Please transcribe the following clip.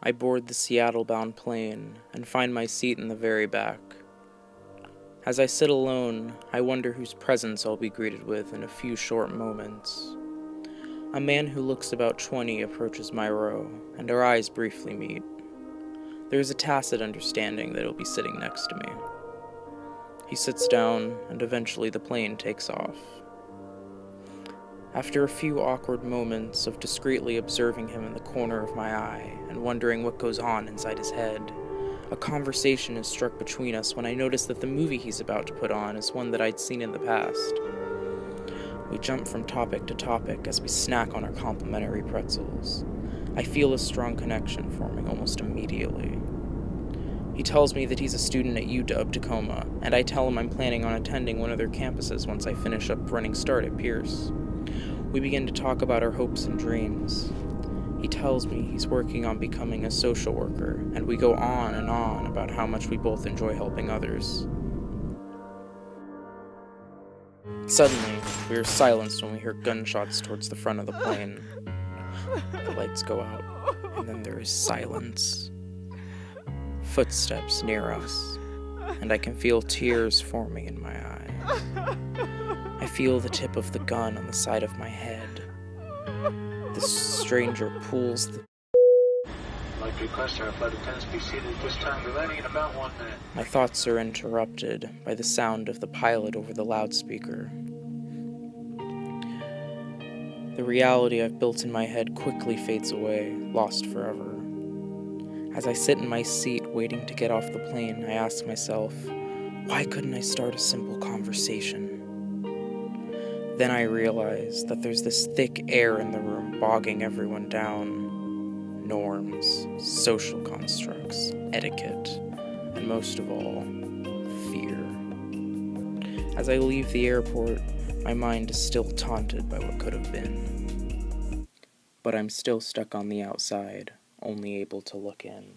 I board the Seattle-bound plane and find my seat in the very back. As I sit alone, I wonder whose presence I'll be greeted with in a few short moments. A man who looks about 20 approaches my row, and our eyes briefly meet. There is a tacit understanding that he'll be sitting next to me. He sits down, and eventually the plane takes off. After a few awkward moments of discreetly observing him in the corner of my eye and wondering what goes on inside his head, a conversation is struck between us when I notice that the movie he's about to put on is one that I'd seen in the past. We jump from topic to topic as we snack on our complimentary pretzels. I feel a strong connection forming almost immediately. He tells me that he's a student at UW-Tacoma, and I tell him I'm planning on attending one of their campuses once I finish up running start at Pierce. We begin to talk about our hopes and dreams. He tells me he's working on becoming a social worker, and we go on and on about how much we both enjoy helping others. Suddenly, we are silenced when we hear gunshots towards the front of the plane. The lights go out, and then there is silence. Footsteps near us, and I can feel tears forming in my eyes. I feel the tip of the gun on the side of my head. The stranger pulls the... Like to request our flight attendants be seated at this time. We're landing in about 1 minute. My thoughts are interrupted by the sound of the pilot over the loudspeaker. The reality I've built in my head quickly fades away, lost forever. As I sit in my seat waiting to get off the plane, I ask myself, why couldn't I start a simple conversation? Then I realize that there's this thick air in the room bogging everyone down. Norms, social constructs, etiquette, and most of all, fear. As I leave the airport, my mind is still taunted by what could have been. But I'm still stuck on the outside, only able to look in.